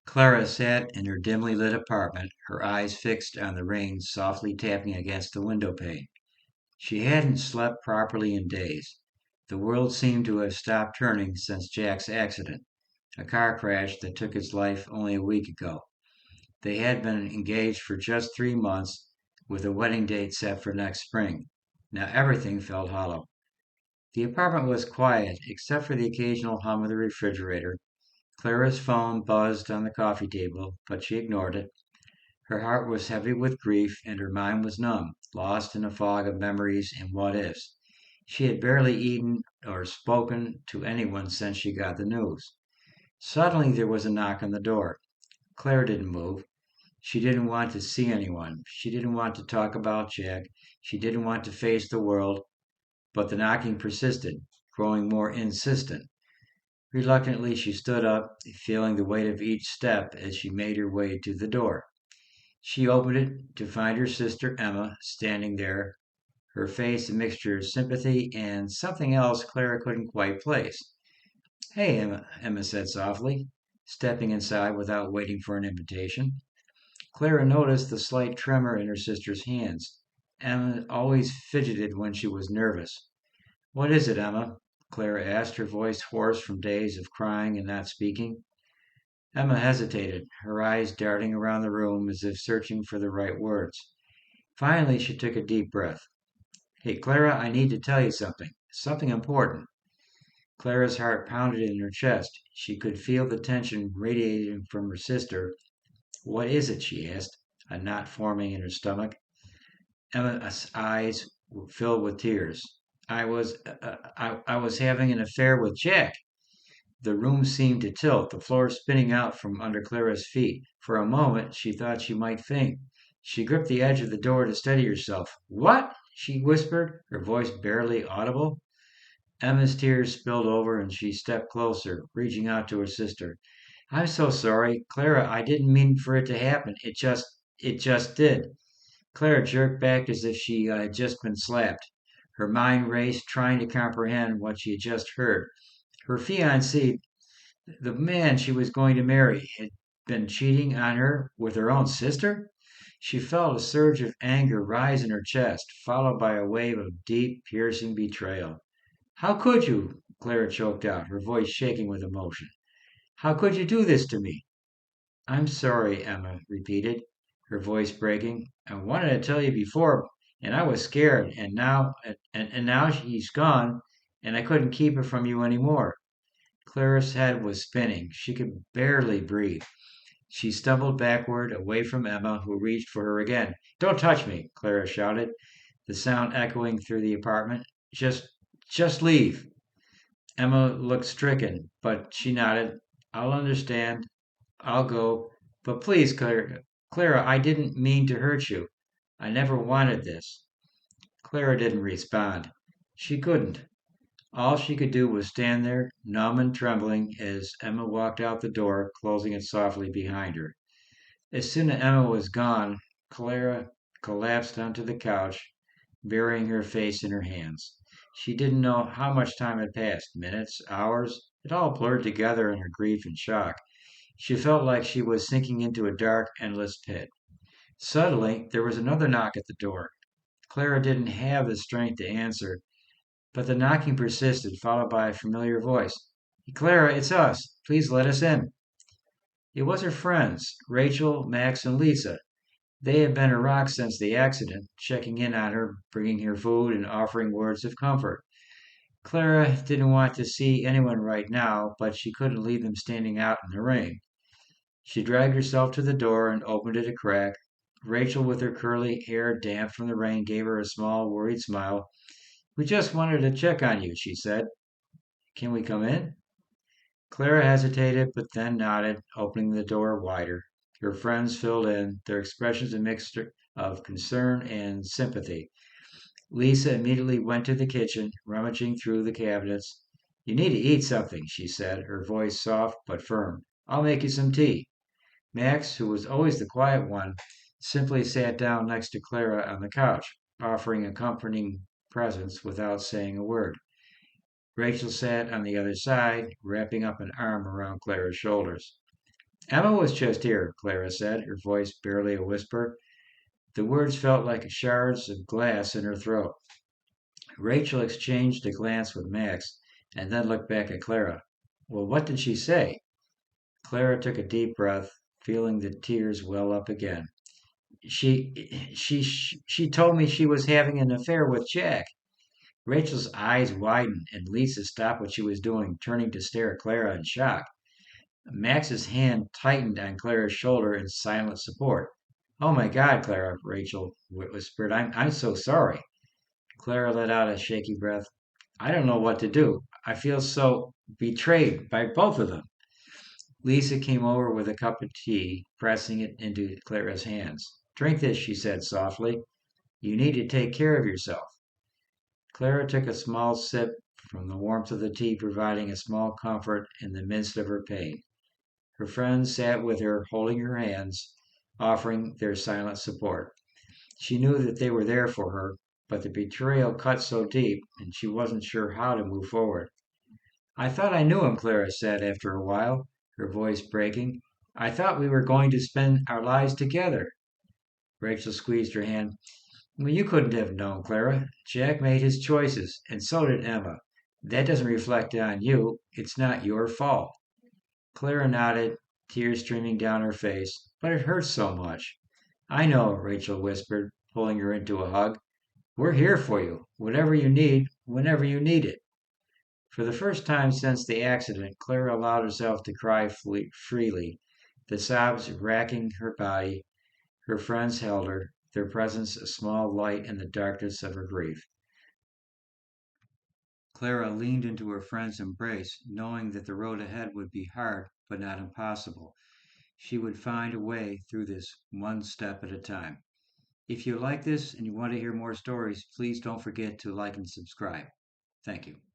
Clara sat in her dimly lit apartment, her eyes fixed on the rain softly tapping against the window pane. She hadn't slept properly in days. The world seemed to have stopped turning since Jack's accident, a car crash that took his life only a week ago. They had been engaged for just 3 months, with a wedding date set for next spring. Now everything felt hollow. The apartment was quiet, except for the occasional hum of the refrigerator. Clara's phone buzzed on the coffee table, but she ignored it. Her heart was heavy with grief, and her mind was numb, lost in a fog of memories and what ifs. She had barely eaten or spoken to anyone since she got the news. Suddenly there was a knock on the door. Clara didn't move. She didn't want to see anyone. She didn't want to talk about Jack. She didn't want to face the world. But the knocking persisted, growing more insistent. Reluctantly, she stood up, feeling the weight of each step as she made her way to the door. She opened it to find her sister Emma standing there, her face a mixture of sympathy and something else Clara couldn't quite place. "Hey, Emma," Emma said softly, stepping inside without waiting for an invitation. Clara noticed the slight tremor in her sister's hands. Emma always fidgeted when she was nervous. "What is it, Emma?" Clara asked, her voice hoarse from days of crying and not speaking. Emma hesitated, her eyes darting around the room as if searching for the right words. Finally, she took a deep breath. "Hey, Clara, I need to tell you something. Something important." Clara's heart pounded in her chest. She could feel the tension radiating from her sister. "What is it?" she asked, a knot forming in her stomach. Emma's eyes filled with tears. I was having an affair with Jack." The room seemed to tilt, the floor spinning out from under Clara's feet. For a moment she thought she might faint. She gripped the edge of the door to steady herself. "What?" she whispered, her voice barely audible. Emma's tears spilled over and she stepped closer, reaching out to her sister. "I'm so sorry. Clara, I didn't mean for it to happen. It just did." Clara jerked back as if she had just been slapped. Her mind raced, trying to comprehend what she had just heard. Her fiancé, the man she was going to marry, had been cheating on her with her own sister? She felt a surge of anger rise in her chest, followed by a wave of deep, piercing betrayal. "How could you?" Clara choked out, her voice shaking with emotion. "How could you do this to me?" "I'm sorry," Emma repeated, her voice breaking. "I wanted to tell you before, and I was scared, and now he's gone, and I couldn't keep it from you any more." Clara's head was spinning. She could barely breathe. She stumbled backward, away from Emma, who reached for her again. "Don't touch me!" Clara shouted, the sound echoing through the apartment. Just leave." Emma looked stricken, but she nodded. "I'll understand. I'll go. But please, Clara, I didn't mean to hurt you. I never wanted this." Clara didn't respond. She couldn't. All she could do was stand there, numb and trembling, as Emma walked out the door, closing it softly behind her. As soon as Emma was gone, Clara collapsed onto the couch, burying her face in her hands. She didn't know how much time had passed, minutes, hours. It all blurred together in her grief and shock. She felt like she was sinking into a dark, endless pit. Suddenly, there was another knock at the door. Clara didn't have the strength to answer, but the knocking persisted, followed by a familiar voice. "Clara, it's us. Please let us in." It was her friends, Rachel, Max, and Lisa. They had been a rock since the accident, checking in on her, bringing her food, and offering words of comfort. Clara didn't want to see anyone right now, but she couldn't leave them standing out in the rain. She dragged herself to the door and opened it a crack. Rachel, with her curly hair damp from the rain, gave her a small, worried smile. "We just wanted to check on you," she said. "Can we come in?" Clara hesitated, but then nodded, opening the door wider. Her friends filled in, their expressions a mixture of concern and sympathy. Lisa immediately went to the kitchen, rummaging through the cabinets. "You need to eat something," she said, her voice soft but firm. "I'll make you some tea." Max, who was always the quiet one, simply sat down next to Clara on the couch, offering a comforting presence without saying a word. Rachel sat on the other side, wrapping up an arm around Clara's shoulders. Emma was just here, Clara said, her voice barely a whisper. The words felt like shards of glass in her throat. Rachel exchanged a glance with Max and then looked back at Clara. Well, what did she say? Clara took a deep breath, feeling the tears well up again. She told me she was having an affair with Jack. Rachel's eyes widened, and Lisa stopped what she was doing, turning to stare at Clara in shock. Max's hand tightened on Clara's shoulder in silent support. Oh my God, Clara, Rachel whispered. I'm so sorry. Clara let out a shaky breath. I don't know what to do. I feel so betrayed by both of them. Lisa came over with a cup of tea, pressing it into Clara's hands. Drink this, she said softly. You need to take care of yourself. Clara took a small sip from the warmth of the tea, providing a small comfort in the midst of her pain. Her friends sat with her, holding her hands, offering their silent support. She knew that they were there for her, but the betrayal cut so deep, and she wasn't sure how to move forward. I thought I knew him, Clara said after a while, her voice breaking. I thought we were going to spend our lives together. Rachel squeezed her hand. Well, you couldn't have known, Clara. Jack made his choices, and so did Emma. That doesn't reflect on you. It's not your fault. Clara nodded, tears streaming down her face. But it hurts so much. I know, Rachel whispered, pulling her into a hug. We're here for you, whatever you need, whenever you need it. For the first time since the accident, Clara allowed herself to cry freely, the sobs racking her body. Her friends held her, their presence a small light in the darkness of her grief. Clara leaned into her friend's embrace, knowing that the road ahead would be hard but not impossible. She would find a way through this one step at a time. If you like this and you want to hear more stories, please don't forget to like and subscribe. Thank you.